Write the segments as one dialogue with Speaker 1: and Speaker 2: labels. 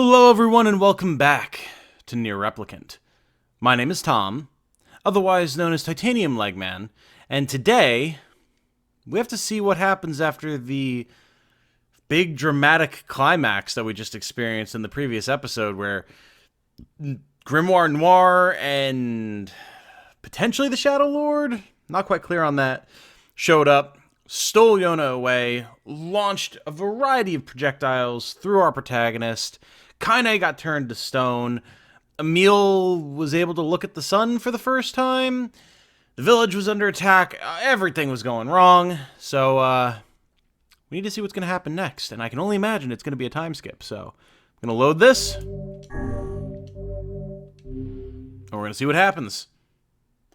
Speaker 1: Hello everyone and welcome back to NieR Replicant. My name is Tom, otherwise known as Titanium Legman, and today we have to see what happens after the big dramatic climax that we just experienced in the previous episode where Grimoire Noir and potentially the Shadow Lord, not quite clear on that, showed up, stole Yona away, launched a variety of projectiles through our protagonist. Kaine got turned to stone. Emil was able to look at the sun for the first time. The village was under attack. Everything was going wrong. So, we need to see what's going to happen next. And I can only imagine it's going to be a time skip. So, I'm going to load this. And we're going to see what happens.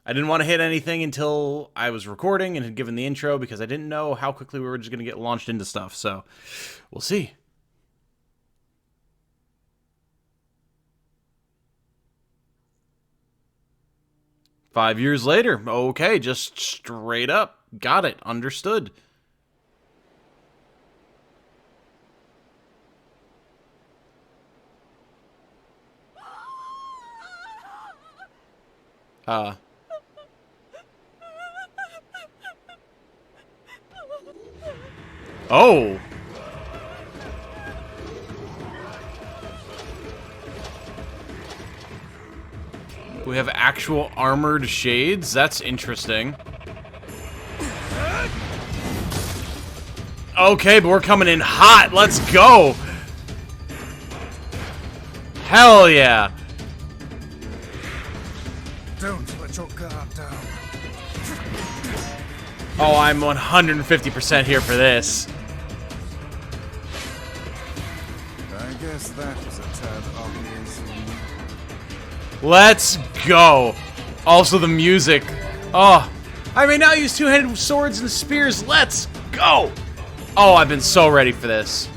Speaker 1: I didn't want to hit anything until I was recording and had given the intro because I didn't know how quickly we were just going to get launched into stuff. So, we'll see. "5 years later." Okay, just straight up. Got it. Understood. Oh! We have actual armored shades? That's interesting. Okay, but we're coming in hot. Let's go! Hell yeah!
Speaker 2: Don't let your guard down.
Speaker 1: Oh, I'm 150% here for this.
Speaker 2: I guess that was a tad obvious.
Speaker 1: Let's go! Also the music. Oh, I may now use two-handed swords and spears. Let's go! Oh, I've been so ready for this.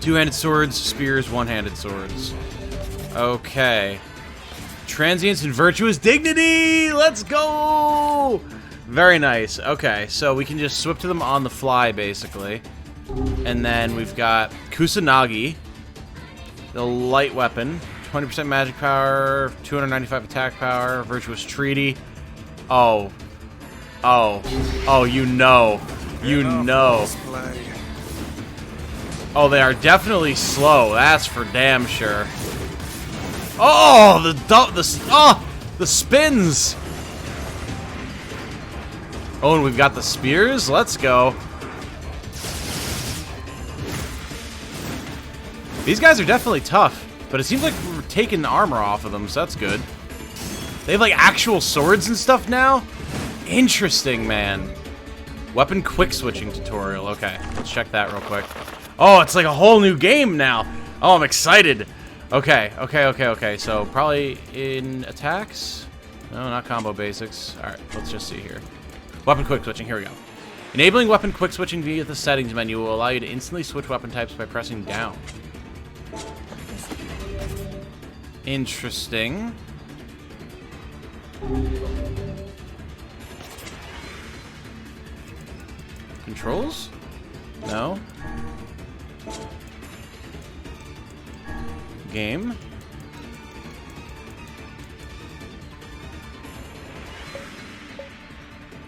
Speaker 1: Two-handed swords, spears, one-handed swords. Okay. Transience and virtuous dignity! Let's go! Very nice. Okay, so we can just swip to them on the fly, basically. And then we've got Kusanagi, the light weapon. 20% magic power, 295 attack power, virtuous treaty. Oh, you know. Oh, they are definitely slow. That's for damn sure. Oh, the spins. Oh, and we've got the spears. Let's go. These guys are definitely tough. But it seems like we're taking the armor off of them, so that's good. They have, like, actual swords and stuff now? Interesting, man. Weapon quick-switching tutorial. Okay, let's check that real quick. Oh, it's like a whole new game now. Oh, I'm excited. Okay. So, probably in attacks? No, not combo basics. Alright, let's just see here. Weapon quick-switching. Here we go. Enabling weapon quick-switching via the settings menu will allow you to instantly switch weapon types by pressing down. Interesting. Controls? No. Game.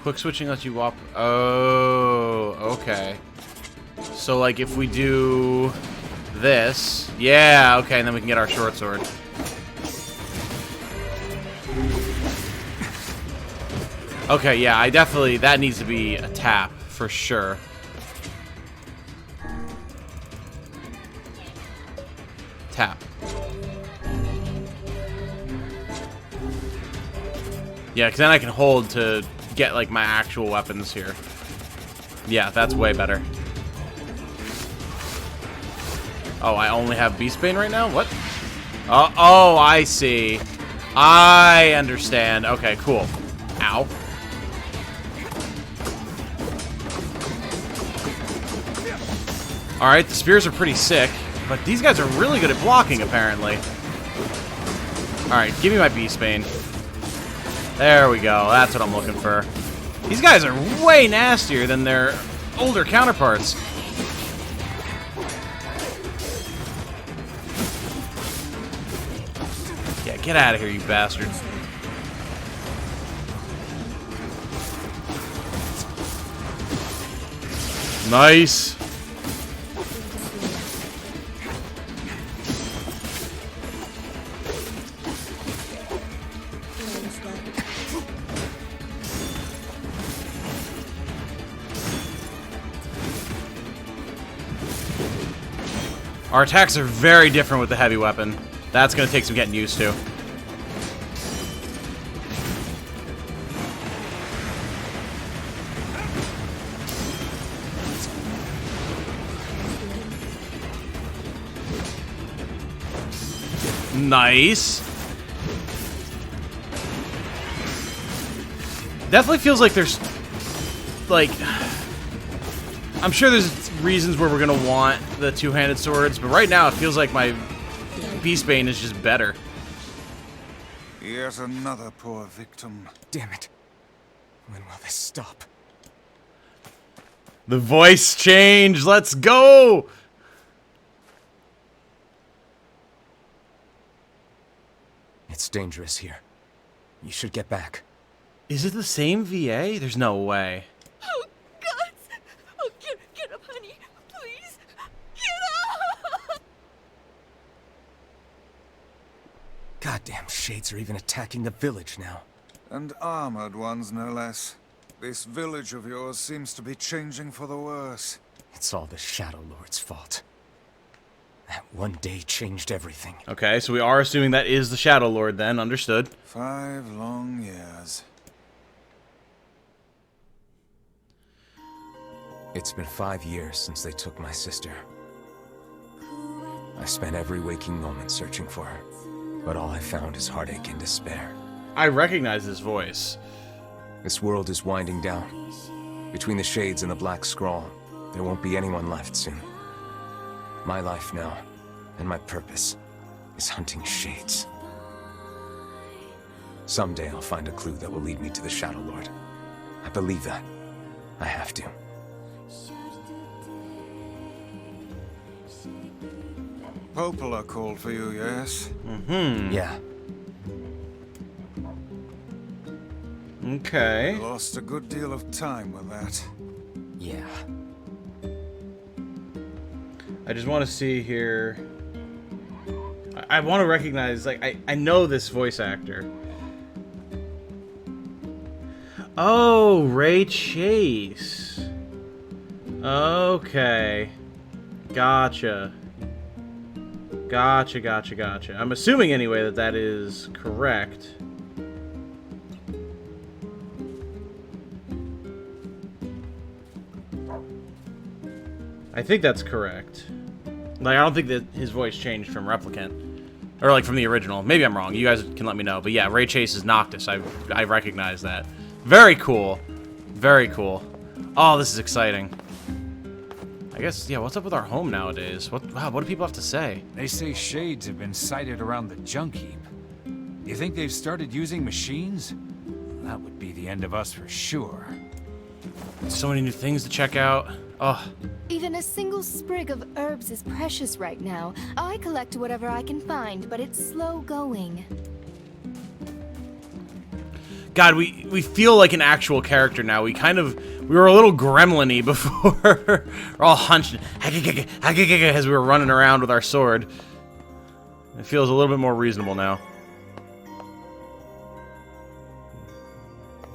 Speaker 1: Quick switching lets you walk. Oh, okay. So, like, if we do this, yeah, okay, and then we can get our short sword. Okay, yeah, I definitely, that needs to be a tap, for sure. Tap. Yeah, because then I can hold to get, like, my actual weapons here. Yeah, that's way better. Oh, I only have Beastbane right now? What? Oh, I see. I understand. Okay, cool. Ow. Alright, the spears are pretty sick, but these guys are really good at blocking, apparently. Alright, give me my Beastbane. There we go, that's what I'm looking for. These guys are way nastier than their older counterparts. Get out of here, you bastard. Nice. Our attacks are very different with the heavy weapon. That's going to take some getting used to. Nice. Definitely feels like there's, like, I'm sure there's reasons where we're gonna want the two-handed swords, but right now it feels like my Beastbane is just better.
Speaker 2: Yet another poor victim.
Speaker 3: Damn it. When will this stop?
Speaker 1: The voice change. Let's go.
Speaker 3: It's dangerous here. You should get back.
Speaker 1: Is it the same VA? There's no way.
Speaker 4: Oh, God! Oh, get up, honey. Please. Get up!
Speaker 3: Goddamn shades are even attacking the village now.
Speaker 2: And armored ones, no less. This village of yours seems to be changing for the worse.
Speaker 3: It's all the Shadow Lord's fault. That one day changed everything.
Speaker 1: Okay, so we are assuming that is the Shadow Lord then. Understood.
Speaker 2: 5 long years.
Speaker 3: It's been 5 years since they took my sister. I spent every waking moment searching for her, but all I found is heartache and despair.
Speaker 1: I recognize this voice.
Speaker 3: This world is winding down. Between the shades and the black scrawl, there won't be anyone left soon. My life now, and my purpose, is hunting shades. Someday I'll find a clue that will lead me to the Shadow Lord. I believe that. I have to.
Speaker 2: Popola called for you, yes?
Speaker 3: Yeah.
Speaker 1: Okay.
Speaker 2: Lost a good deal of time with that.
Speaker 3: Yeah.
Speaker 1: I just want to see here. I want to recognize, like, I know this voice actor. Oh, Ray Chase. Okay. Gotcha. Gotcha. I'm assuming anyway that that is correct. I think that's correct. Like, I don't think that his voice changed from Replicant. Or, like, from the original. Maybe I'm wrong. You guys can let me know. But yeah, Ray Chase is Noctis. I recognize that. Very cool. Very cool. Oh, this is exciting. I guess, yeah, what's up with our home nowadays? Wow, what do people have to say?
Speaker 5: They say shades have been sighted around the junk heap. You think they've started using machines? That would be the end of us for sure.
Speaker 1: So many new things to check out. Oh,
Speaker 4: Even a single sprig of herbs is precious right now. I collect whatever I can find, but it's slow going.
Speaker 1: God, we feel like an actual character now. We were a little gremlin-y before. We're all hunched as we were running around with our sword. It feels a little bit more reasonable now.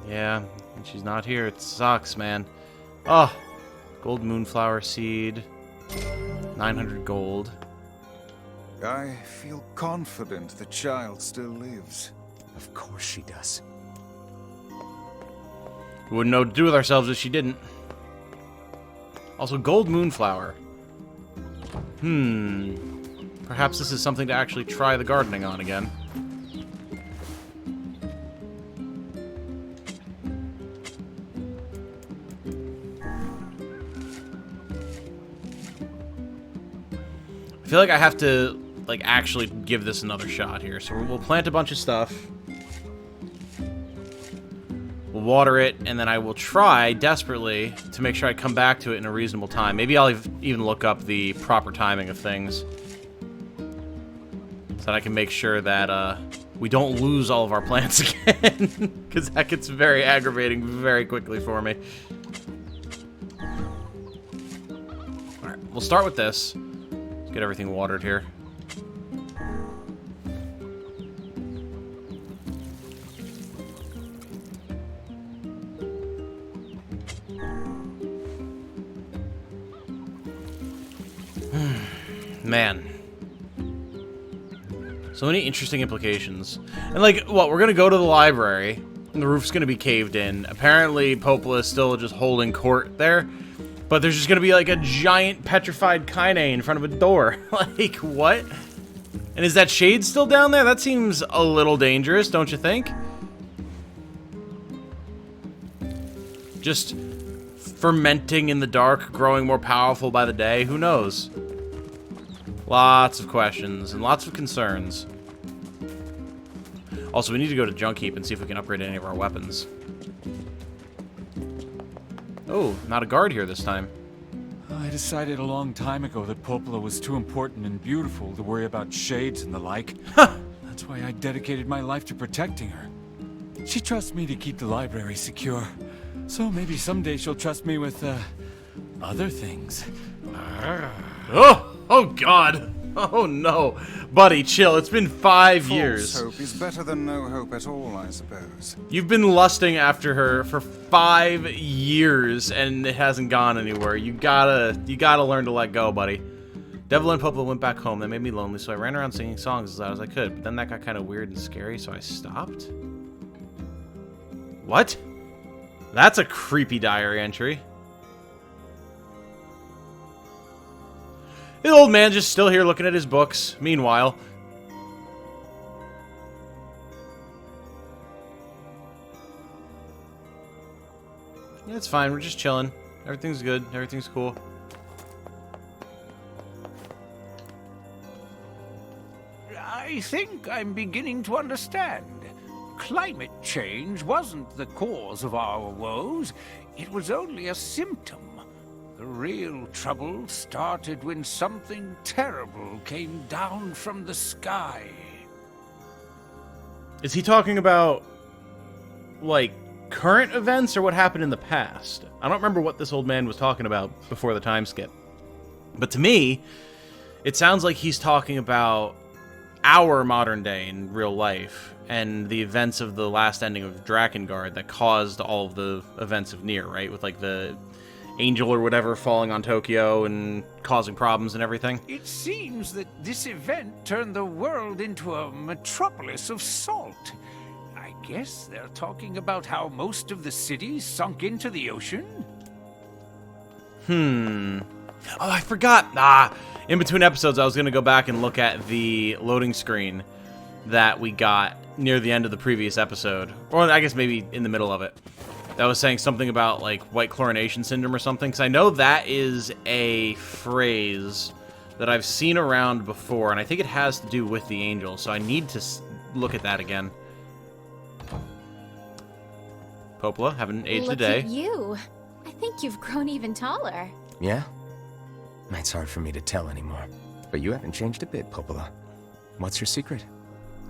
Speaker 1: Yeah, and she's not here. It sucks, man. Oh, gold moonflower seed. 900 gold.
Speaker 2: I feel confident the child still lives.
Speaker 3: Of course she does.
Speaker 1: We wouldn't know what to do with ourselves if she didn't. Also, gold moonflower. Perhaps this is something to actually try the gardening on again. I feel like I have to, like, actually give this another shot here. So we'll plant a bunch of stuff. We'll water it, and then I will try desperately to make sure I come back to it in a reasonable time. Maybe I'll even look up the proper timing of things, so that I can make sure that we don't lose all of our plants again, because that gets very aggravating very quickly for me. Alright, we'll start with this. Let's get everything watered here. Man. So many interesting implications. And like, what, we're gonna go to the library, and the roof's gonna be caved in. Apparently, Popola is still just holding court there. But there's just gonna be like a giant petrified Kaine in front of a door. Like, what? And is that shade still down there? That seems a little dangerous, don't you think? Just fermenting in the dark, growing more powerful by the day, who knows? Lots of questions and lots of concerns. Also, we need to go to Junk Heap and see if we can upgrade any of our weapons. Oh, not a guard here this time.
Speaker 5: I decided a long time ago that Popola was too important and beautiful to worry about shades and the like. That's why I dedicated my life to protecting her. She trusts me to keep the library secure. So maybe someday she'll trust me with, other things.
Speaker 1: Oh God! Oh no! Buddy, chill. It's been 5 years.
Speaker 2: False hope is better than no hope at all, I suppose.
Speaker 1: You've been lusting after her for 5 years, and it hasn't gone anywhere. You gotta learn to let go, buddy. Devil and Popola went back home. That made me lonely, so I ran around singing songs as loud as I could. But then that got kind of weird and scary, so I stopped. What? That's a creepy diary entry. The old man just still here looking at his books. Meanwhile, yeah, it's fine. We're just chilling. Everything's good. Everything's cool.
Speaker 6: I think I'm beginning to understand. Climate change wasn't the cause of our woes. It was only a symptom. The real trouble started when something terrible came down from the sky.
Speaker 1: Is he talking about, like, current events or what happened in the past? I don't remember what this old man was talking about before the time skip. But to me, it sounds like he's talking about our modern day in real life and the events of the last ending of Drakengard that caused all of the events of NieR, right? With, like, the angel or whatever falling on Tokyo and causing problems and everything.
Speaker 6: It seems that this event turned the world into a metropolis of salt. I guess they're talking about how most of the city sunk into the ocean?
Speaker 1: Oh, I forgot. In between episodes, I was going to go back and look at the loading screen that we got near the end of the previous episode. Or I guess maybe in the middle of it. That was saying something about, like, white chlorination syndrome or something. Because I know that is a phrase that I've seen around before. And I think it has to do with the angel. So I need to look at that again. Popola, haven't aged a day.
Speaker 4: Look at you. I think you've grown even taller.
Speaker 3: Yeah? It's hard for me to tell anymore. But you haven't changed a bit, Popola. What's your secret?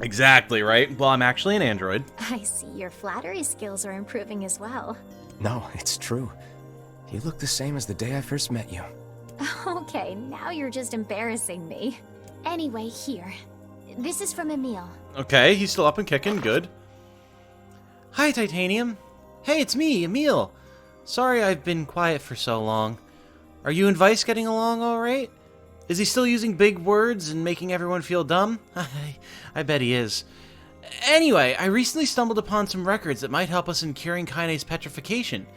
Speaker 1: Exactly, right? Well, I'm actually an android.
Speaker 4: I see your flattery skills are improving as well.
Speaker 3: No, it's true. You look the same as the day I first met you.
Speaker 4: Okay, now you're just embarrassing me. Anyway, here. This is from Emil.
Speaker 1: Okay, he's still up and kicking. Good. Hi, Titanium. Hey, it's me, Emil. Sorry I've been quiet for so long. Are you and Vice getting along all right? Is he still using big words and making everyone feel dumb? I bet he is. Anyway, I recently stumbled upon some records that might help us in curing Kaine's petrification.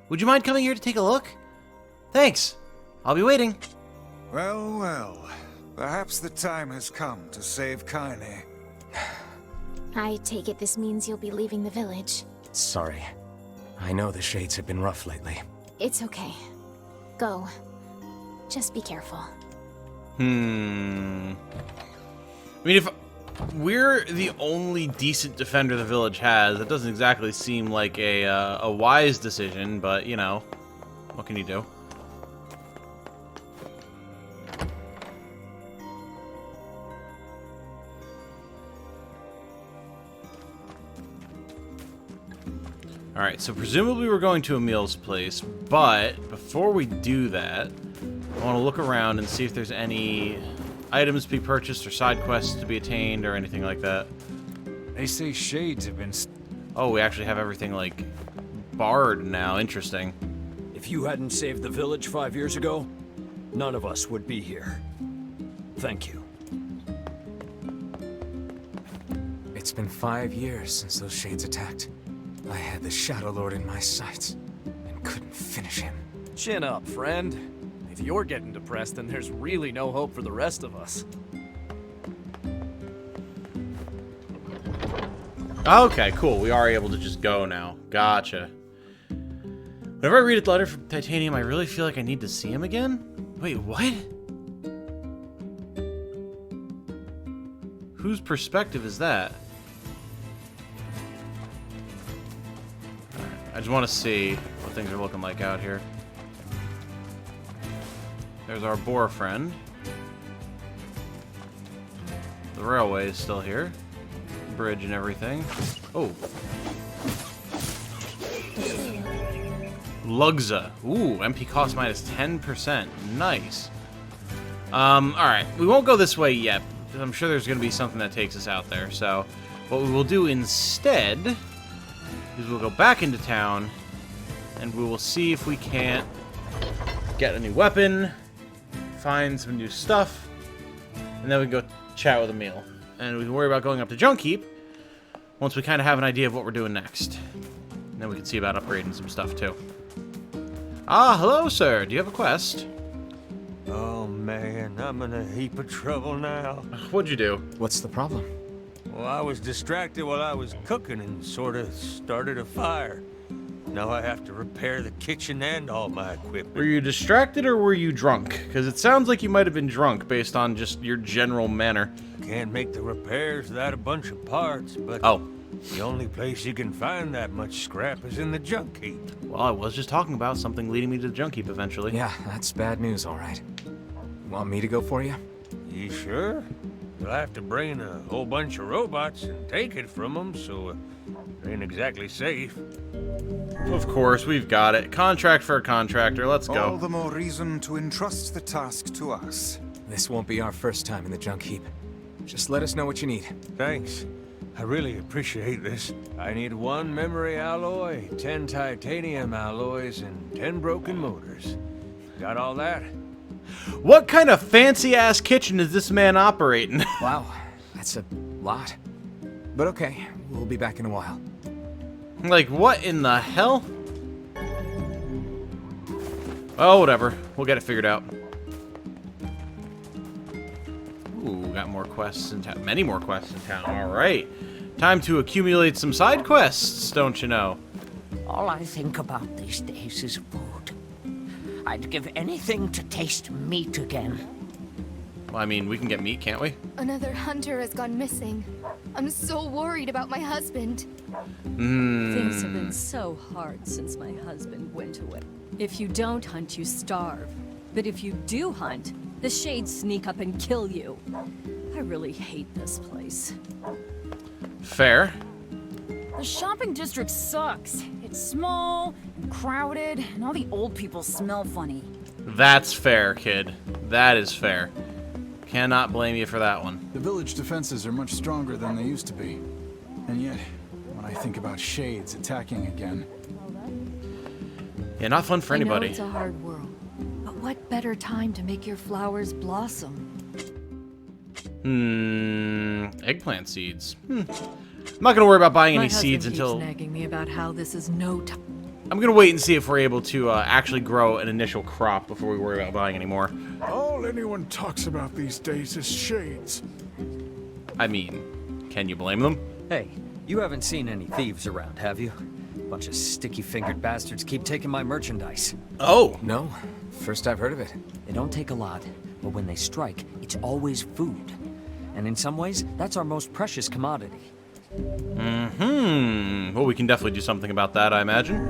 Speaker 1: Would you mind coming here to take a look? Thanks. I'll be waiting.
Speaker 2: Well, well. Perhaps the time has come to save Kaine.
Speaker 4: I take it this means you'll be leaving the village.
Speaker 3: Sorry. I know the shades have been rough lately.
Speaker 4: It's okay. Go. Just be careful.
Speaker 1: I mean, if we're the only decent defender the village has, that doesn't exactly seem like a wise decision, but, you know, what can you do? Alright, so presumably we're going to Emil's place, but before we do that, I want to look around and see if there's any items to be purchased or side quests to be attained or anything like that.
Speaker 5: They say shades have been...
Speaker 1: Oh, we actually have everything, like, barred now. Interesting.
Speaker 7: If you hadn't saved the village 5 years ago, none of us would be here. Thank you.
Speaker 3: It's been 5 years since those shades attacked. I had the Shadow Lord in my sights and couldn't finish him.
Speaker 8: Chin up, friend. If you're getting depressed, then there's really no hope for the rest of us.
Speaker 1: Okay, cool. We are able to just go now. Gotcha. Whenever I read a letter from Titanium, I really feel like I need to see him again? Wait, what? Whose perspective is that? Alright, I just want to see what things are looking like out here. There's our boar friend. The railway is still here. Bridge and everything. Oh. Lugza. Ooh, MP cost minus 10%. Nice. Alright. We won't go this way yet. I'm sure there's going to be something that takes us out there. So, what we will do instead is we'll go back into town and we will see if we can't get a new weapon, find some new stuff, and then we can go chat with Emil. And we can worry about going up to Junk Heap once we kind of have an idea of what we're doing next. And then we can see about upgrading some stuff too. Ah, hello, sir. Do you have a quest?
Speaker 9: Oh man, I'm in a heap of trouble now.
Speaker 1: What'd you do?
Speaker 3: What's the problem?
Speaker 9: Well, I was distracted while I was cooking and sort of started a fire. Now I have to repair the kitchen and all my equipment.
Speaker 1: Were you distracted or were you drunk? Because it sounds like you might have been drunk based on just your general manner.
Speaker 9: Can't make the repairs without a bunch of parts, but
Speaker 1: Oh.
Speaker 9: the only place you can find that much scrap is in the junk heap.
Speaker 1: Well, I was just talking about something leading me to the Junk Heap eventually.
Speaker 3: Yeah, that's bad news, all right. Want me to go for you?
Speaker 9: You sure? You'll have to bring in a whole bunch of robots and take it from them, so it ain't exactly safe.
Speaker 1: Of course, we've got it. Contract for a contractor. Let's
Speaker 2: All
Speaker 1: go.
Speaker 2: the more reason to entrust the task to us.
Speaker 3: This won't be our first time in the junk heap. Just let us know what you need.
Speaker 9: Thanks. I really appreciate this. I need 1 memory alloy, 10 titanium alloys, and 10 broken motors. Got all that?
Speaker 1: What kind of fancy-ass kitchen is this man operating?
Speaker 3: Wow, that's a lot. But okay, we'll be back in a while.
Speaker 1: Like, what in the hell? Oh, whatever. We'll get it figured out. Ooh, got more quests in town. Many more quests in town. Alright. Time to accumulate some side quests, don't you know?
Speaker 6: All I think about these days is food. I'd give anything to taste meat again.
Speaker 1: Well, I mean, we can get meat, can't we?
Speaker 4: Another hunter has gone missing. I'm so worried about my husband.
Speaker 10: Things have been so hard since my husband went away. If you don't hunt, you starve. But if you do hunt, the shades sneak up and kill you. I really hate this place.
Speaker 1: Fair.
Speaker 11: The shopping district sucks. It's small and crowded, and all the old people smell funny.
Speaker 1: That's fair, kid. That is fair. Cannot blame you for that one.
Speaker 12: The village defenses are much stronger than they used to be. And yet, when I think about shades attacking again...
Speaker 1: Yeah, not fun for
Speaker 10: I know
Speaker 1: anybody.
Speaker 10: it's a hard world, but what better time to make your flowers blossom?
Speaker 1: Eggplant seeds. I'm not gonna worry about buying
Speaker 10: My
Speaker 1: any seeds
Speaker 10: husband
Speaker 1: until...
Speaker 10: keeps nagging me about how this is no time.
Speaker 1: I'm gonna wait and see if we're able to actually grow an initial crop before we worry about buying any more.
Speaker 12: All anyone talks about these days is shades.
Speaker 1: I mean, can you blame them?
Speaker 7: Hey, you haven't seen any thieves around, have you? Bunch of sticky-fingered bastards keep taking my merchandise.
Speaker 1: Oh!
Speaker 3: No, first I've heard of it.
Speaker 7: They don't take a lot, but when they strike, it's always food. And in some ways, that's our most precious commodity.
Speaker 1: Well, we can definitely do something about that, I imagine.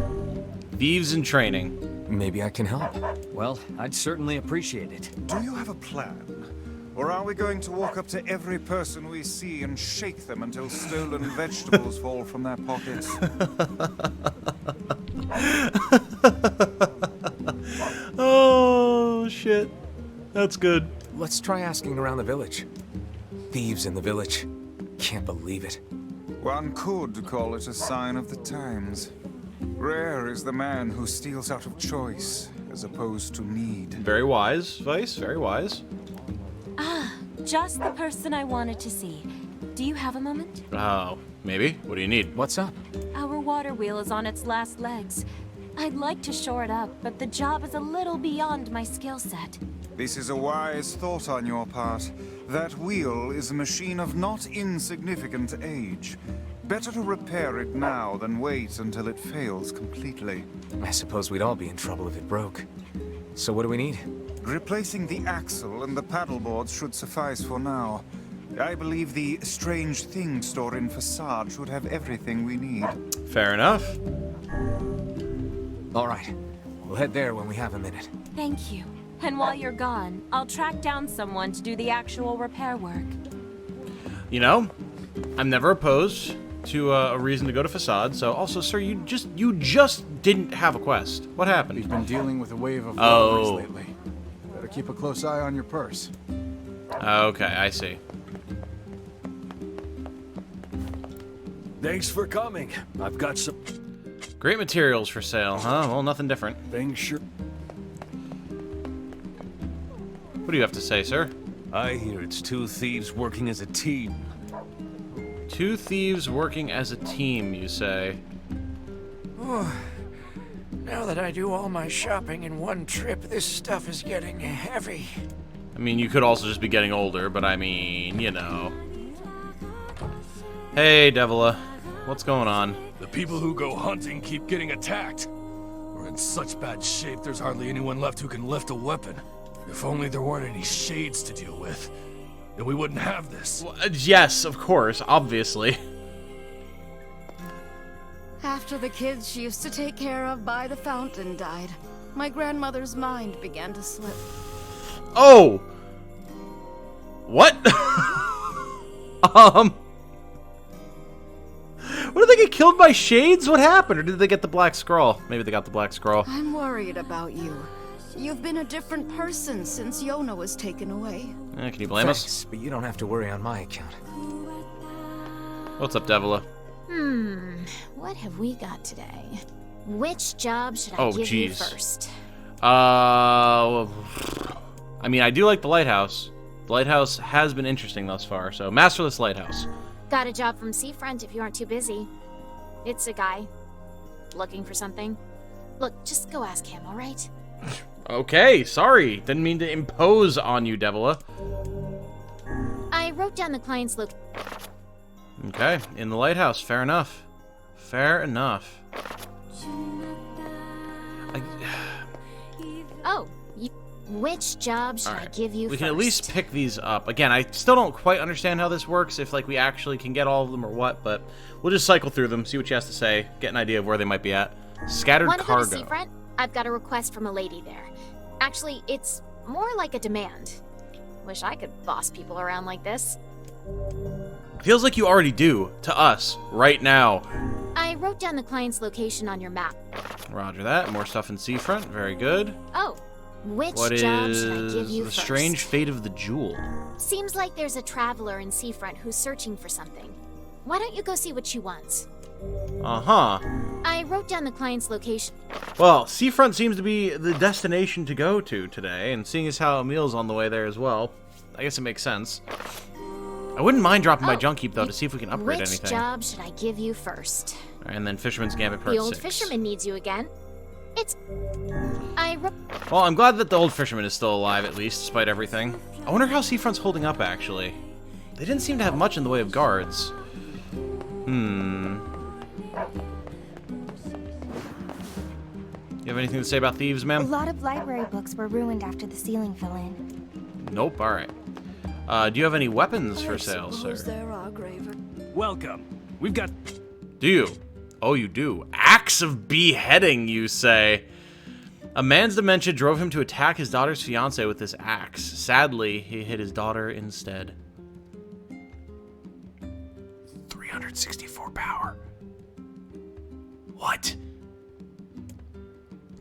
Speaker 1: Thieves in training.
Speaker 3: Maybe I can help.
Speaker 7: Well, I'd certainly appreciate it.
Speaker 2: Do you have a plan? Or are we going to walk up to every person we see and shake them until stolen vegetables fall from their pockets?
Speaker 1: Oh, shit. That's good.
Speaker 3: Let's try asking around the village. Thieves in the village. Can't believe it.
Speaker 2: One could call it a sign of the times. Rare is the man who steals out of choice, as opposed to need.
Speaker 1: Very wise, Vice. Very wise.
Speaker 13: Ah, just the person I wanted to see. Do you have a moment?
Speaker 1: Oh, maybe. What do you need?
Speaker 3: What's up?
Speaker 13: Our water wheel is on its last legs. I'd like to shore it up, but the job is a little beyond my skill set.
Speaker 2: This is a wise thought on your part. That wheel is a machine of not insignificant age. Better to repair it now than wait until it fails completely.
Speaker 3: I suppose we'd all be in trouble if it broke. So what do we need?
Speaker 2: Replacing the axle and the paddleboards should suffice for now. I believe the strange thing store in Facade should have everything we need.
Speaker 1: Fair enough.
Speaker 3: All right. We'll head there when we have a minute.
Speaker 13: Thank you. And while you're gone, I'll track down someone to do the actual repair work.
Speaker 1: You know, I'm never opposed to a reason to go to Facade. So, also, sir, you just didn't have a quest. What happened?
Speaker 12: We've been dealing with a wave of robberies lately. Better keep a close eye on your purse.
Speaker 1: Okay, I see.
Speaker 9: Thanks for coming. I've got some...
Speaker 1: Great materials for sale, huh? Well, nothing different.
Speaker 9: things sure...
Speaker 1: What do you have to say, sir?
Speaker 9: I hear it's two thieves working as a team.
Speaker 1: Two thieves working as a team, you say?
Speaker 6: Oh, now that I do all my shopping in one trip, this stuff is getting heavy.
Speaker 1: I mean, you could also just be getting older, but I mean, you know. Hey, Devila. What's going on?
Speaker 14: The people who go hunting keep getting attacked. We're in such bad shape, there's hardly anyone left who can lift a weapon. If only there weren't any shades to deal with, then we wouldn't have this.
Speaker 1: Well, yes, of course, obviously.
Speaker 15: After the kids she used to take care of by the fountain died, my grandmother's mind began to slip.
Speaker 1: Oh! What? What, did they get killed by shades? What happened? Or did they get the Black Scroll? Maybe they got the Black Scroll.
Speaker 15: I'm worried about you. You've been a different person since Yona was taken away.
Speaker 1: Can you blame
Speaker 3: us? But you don't have to worry on my account.
Speaker 1: What's up, Devila?
Speaker 16: What have we got today? Which job should I
Speaker 1: Oh,
Speaker 16: give you
Speaker 1: jeez.
Speaker 16: first?
Speaker 1: I mean, I do like the lighthouse. The lighthouse has been interesting thus far, so Masterless Lighthouse.
Speaker 16: Got a job from Seafront if you aren't too busy. It's a guy looking for something. Look, just go ask him, all right?
Speaker 1: Okay, sorry. Didn't mean to impose on you, Devila.
Speaker 16: I wrote down the client's location.
Speaker 1: Okay, in the lighthouse. Fair enough. Fair enough.
Speaker 16: Oh, which job should I give you
Speaker 1: We
Speaker 16: first?
Speaker 1: can at least pick these up. Again, I still don't quite understand how this works, if like we actually can get all of them or what, but we'll just cycle through them, see what she has to say, get an idea of where they might be at. Scattered
Speaker 16: Want to go
Speaker 1: cargo.
Speaker 16: to Seafront? I've got a request from a lady there. Actually, it's more like a demand. Wish I could boss people around like this.
Speaker 1: Feels like you already do, to us, right now.
Speaker 16: I wrote down the client's location on your map.
Speaker 1: Roger that. More stuff in Seafront. Very good.
Speaker 16: Oh, which
Speaker 1: What
Speaker 16: job
Speaker 1: is
Speaker 16: should I give you
Speaker 1: the
Speaker 16: first?
Speaker 1: strange fate of the jewel?
Speaker 16: Seems like there's a traveler in Seafront who's searching for something. Why don't you go see what she wants?
Speaker 1: Uh-huh.
Speaker 16: I wrote down the client's location.
Speaker 1: Well, Seafront seems to be the destination to go to today, and seeing as how Emil's on the way there as well, I guess it makes sense. I wouldn't mind dropping my junk heap, though, to see if we can upgrade
Speaker 16: Which
Speaker 1: anything.
Speaker 16: job should I give you first?
Speaker 1: And then Fisherman's Gambit Part
Speaker 16: The old
Speaker 1: 6.
Speaker 16: fisherman needs you again. It's...
Speaker 1: Well, I'm glad that the old fisherman is still alive, at least, despite everything. I wonder how Seafront's holding up, actually. They didn't seem to have much in the way of guards. You have anything to say about thieves,
Speaker 17: A
Speaker 1: ma'am?
Speaker 17: lot of library books were ruined after the ceiling fell in.
Speaker 1: Nope, alright. Do you have any weapons for sale, sir?
Speaker 8: Welcome. We've got...
Speaker 1: Do you? Oh, you do. Axe of beheading, you say? A man's dementia drove him to attack his daughter's fiancé with this axe. Sadly, he hit his daughter instead. 364 power. What?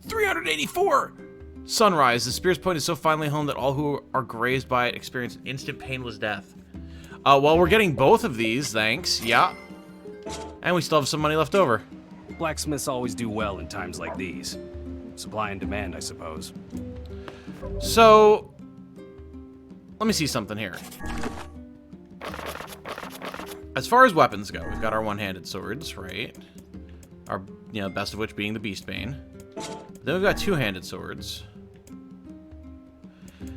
Speaker 1: 384! Sunrise. The spear's point is so finely honed that all who are grazed by it experience instant painless death. Well, we're getting both of these, thanks. Yeah. And we still have some money left over.
Speaker 18: Blacksmiths always do well in times like these. Supply and demand, I suppose.
Speaker 1: So, let me see something here. As far as weapons go, we've got our one-handed swords, right? Our, best of which being the Beastbane. Then we've got two-handed swords.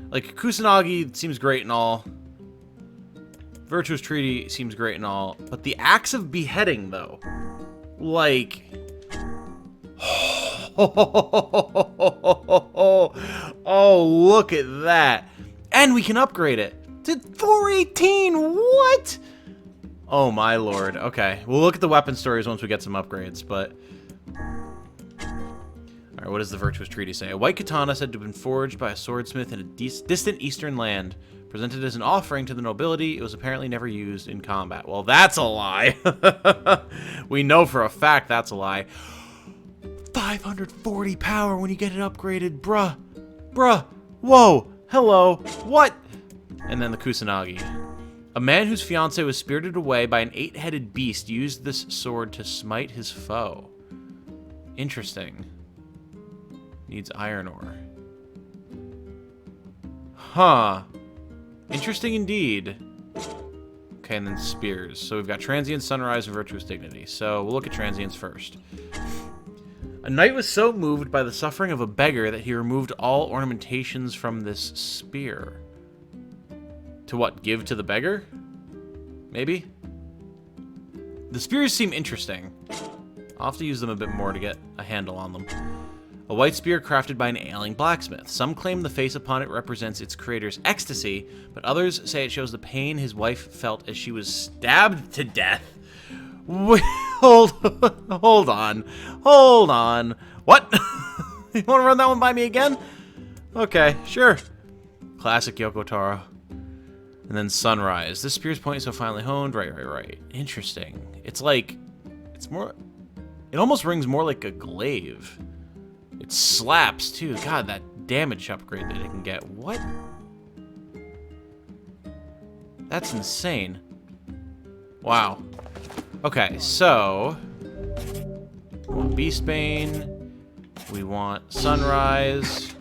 Speaker 1: Like, Kusanagi seems great and all. Virtuous Treaty seems great and all. But the Axe of Beheading, though. Like... Oh, look at that. And we can upgrade it to 418. What? Oh, my lord. Okay. We'll look at the weapon stories once we get some upgrades, but... Alright, what does the Virtuous Treaty say? A white katana said to have been forged by a swordsmith in a distant eastern land. Presented as an offering to the nobility, it was apparently never used in combat. Well, that's a lie. We know for a fact that's a lie. 540 power when you get it upgraded, bruh. Bruh. Whoa. Hello. What? And then the Kusanagi. A man whose fiancé was spirited away by an 8-headed beast used this sword to smite his foe. Interesting. Needs iron ore. Huh. Interesting indeed. Okay, and then spears. So we've got Transient, Sunrise, and Virtuous Dignity. So we'll look at Transients first. A knight was so moved by the suffering of a beggar that he removed all ornamentations from this spear. To what? Give to the beggar? Maybe? The spears seem interesting. I'll have to use them a bit more to get a handle on them. A white spear crafted by an ailing blacksmith. Some claim the face upon it represents its creator's ecstasy, but others say it shows the pain his wife felt as she was stabbed to death. Hold on. Hold on. What? You want to run that one by me again? Okay, sure. Classic Yoko Taro. And then Sunrise. This spear's point is so finely honed. Right. Interesting. It's like... It's more... It almost rings more like a glaive. It slaps, too. God, that damage upgrade that it can get. What? That's insane. Wow. Okay, so... We want Beastbane. We want Sunrise.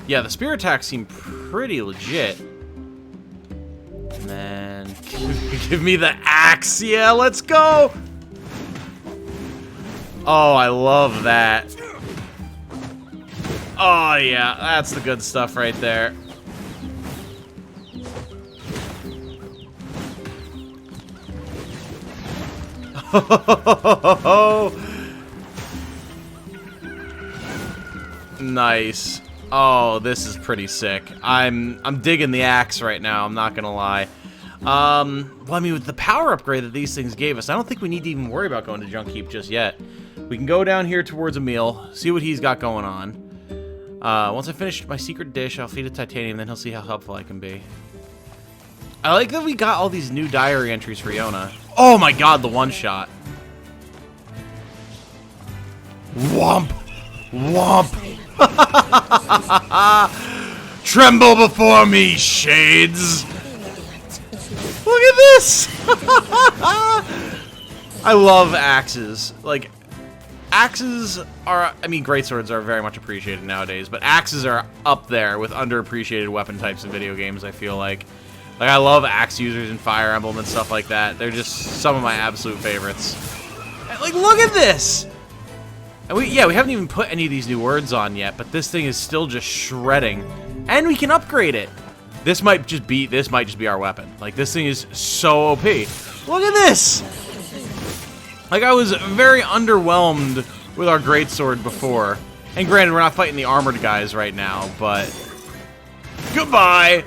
Speaker 1: Yeah, the spear attacks seem pretty legit. And then... Give me the axe! Yeah, let's go! Oh, I love that. Oh, yeah, that's the good stuff right there. Nice. Oh, this is pretty sick. I'm digging the axe right now, I'm not gonna lie. Well, I mean, with the power upgrade that these things gave us, I don't think we need to even worry about going to Junk Heap just yet. We can go down here towards Emil, see what he's got going on. Once I finish my secret dish, I'll feed it Titanium, then he'll see how helpful I can be. I like that we got all these new diary entries for Yona. Oh my god, the one-shot. Womp! Womp! Tremble before me, shades! Look at this! I love axes. Like, axes are, I mean, greatswords are very much appreciated nowadays, but axes are up there with underappreciated weapon types in video games, I feel like. Like, I love axe users in Fire Emblem and stuff like that. They're just some of my absolute favorites. And, like, look at this! And we haven't even put any of these new words on yet, but this thing is still just shredding. And we can upgrade it. This might just be our weapon. Like, this thing is so OP. Look at this! Like, I was very underwhelmed with our greatsword before. And granted, we're not fighting the armored guys right now, but... Goodbye!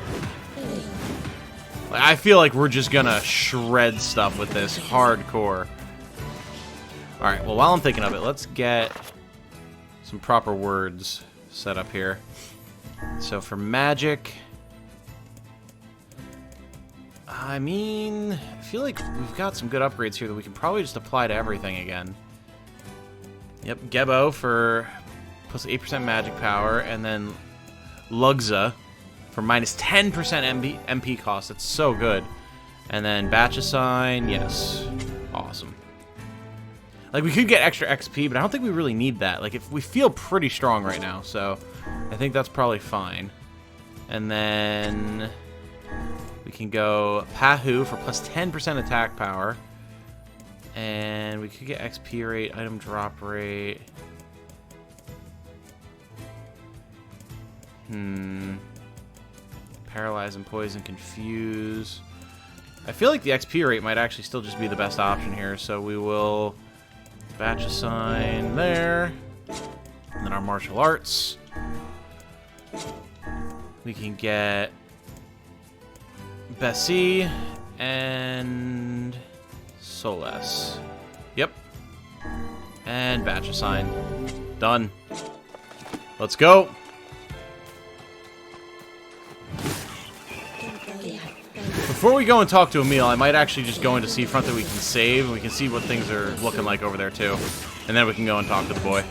Speaker 1: Like, I feel like we're just gonna shred stuff with this hardcore. Alright, well, while I'm thinking of it, let's get some proper words set up here. So for magic, I mean, I feel like we've got some good upgrades here that we can probably just apply to everything again. Yep, Gebo for plus 8% magic power, and then Lugza for minus 10% MP cost. That's so good. And then Batch Assign, yes. Awesome. Like, we could get extra XP, but I don't think we really need that. Like, if we feel pretty strong right now, so I think that's probably fine. And then we can go Pahu for plus 10% attack power. And we could get XP rate, item drop rate. Paralyze and poison, confuse. I feel like the XP rate might actually still just be the best option here, so we will batch assign there. And then our martial arts. We can get Bessie and Soles. Yep. And batch assign. Done. Let's go. Before we go and talk to Emil, I might actually just go into Seafront that we can save, and we can see what things are looking like over there too. And then we can go and talk to the boy.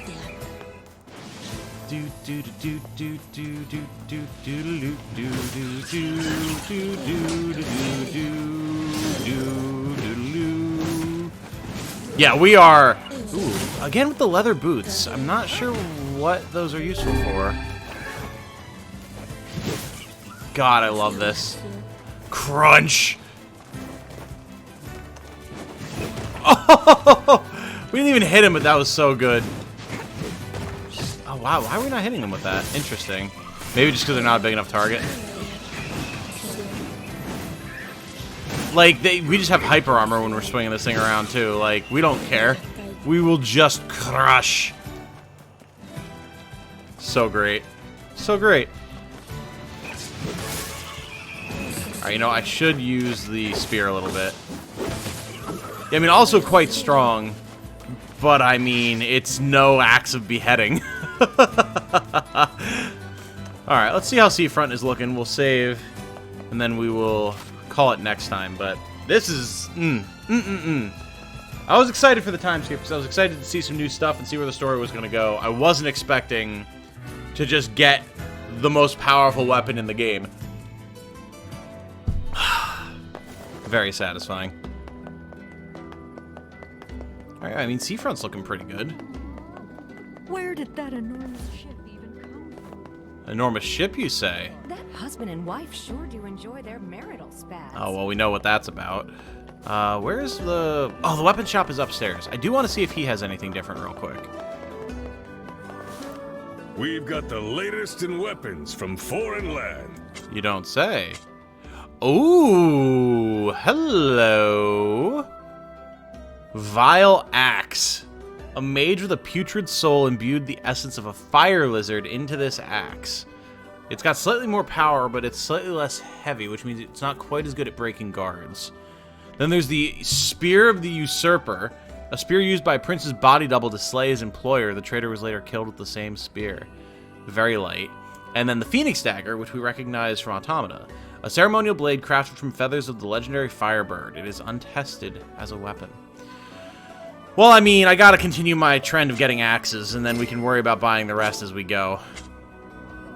Speaker 1: Yeah, we are. Ooh, again with the leather boots. I'm not sure what those are useful for. God, I love this. Crunch! Oh! We didn't even hit him, but that was so good. Oh, wow. Why are we not hitting them with that? Interesting. Maybe just because they're not a big enough target. Like, we just have hyper armor when we're swinging this thing around, too. Like, we don't care. We will just crush. So great. So great. Alright, you know, I should use the spear a little bit. Yeah, I mean, also quite strong. But, I mean, it's no axe of beheading. Alright, let's see how Seafront is looking. We'll save, and then we will call it next time. But this is... I was excited for the time skip, because I was excited to see some new stuff and see where the story was going to go. I wasn't expecting to just get the most powerful weapon in the game. Very satisfying. Alright, I mean, Seafront's looking pretty good.
Speaker 10: Where did that enormous ship even come from?
Speaker 1: Enormous ship, you say?
Speaker 19: That husband and wife sure do enjoy their marital spats.
Speaker 1: Oh, well, we know what that's about. Where's the... Oh, the weapon shop is upstairs. I do want to see if he has anything different real quick.
Speaker 20: We've got the latest in weapons from foreign land.
Speaker 1: You don't say. Ooh, hello. Vile Axe. A mage with a putrid soul imbued the essence of a fire lizard into this axe. It's got slightly more power, but it's slightly less heavy, which means it's not quite as good at breaking guards. Then there's the Spear of the Usurper, a spear used by a prince's body double to slay his employer. The traitor was later killed with the same spear. Very light. And then the Phoenix Dagger, which we recognize from Automata. A ceremonial blade crafted from feathers of the legendary Firebird. It is untested as a weapon. Well, I mean, I gotta continue my trend of getting axes, and then we can worry about buying the rest as we go.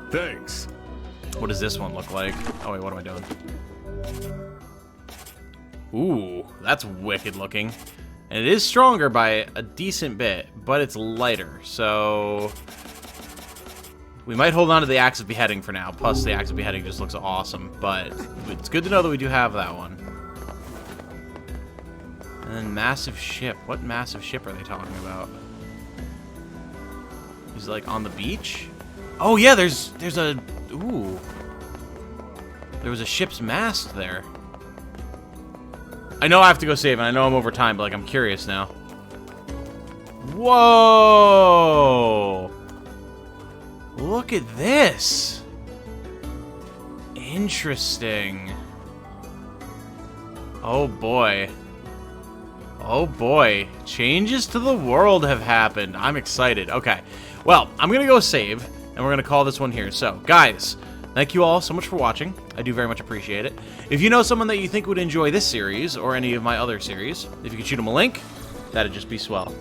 Speaker 20: Thanks.
Speaker 1: What does this one look like? Oh, wait, what am I doing? Ooh, that's wicked looking. And it is stronger by a decent bit, but it's lighter, so... We might hold on to the Axe of Beheading for now, plus the Axe of Beheading just looks awesome, but it's good to know that we do have that one. And then Massive Ship. What massive ship are they talking about? Is it like on the beach? Oh yeah, there's a... Ooh. There was a ship's mast there. I know I have to go save, and I know I'm over time, but like I'm curious now. Whoa! Look at this. Interesting. Oh boy. Oh boy. Changes to the world have happened. I'm excited. Okay. Well, I'm going to go save, and we're going to call this one here. So, guys, thank you all so much for watching. I do very much appreciate it. If you know someone that you think would enjoy this series, or any of my other series, if you could shoot them a link, that'd just be swell.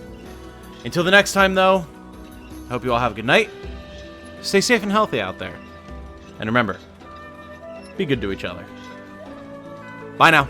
Speaker 1: Until the next time, though, I hope you all have a good night. Stay safe and healthy out there. And remember, be good to each other. Bye now.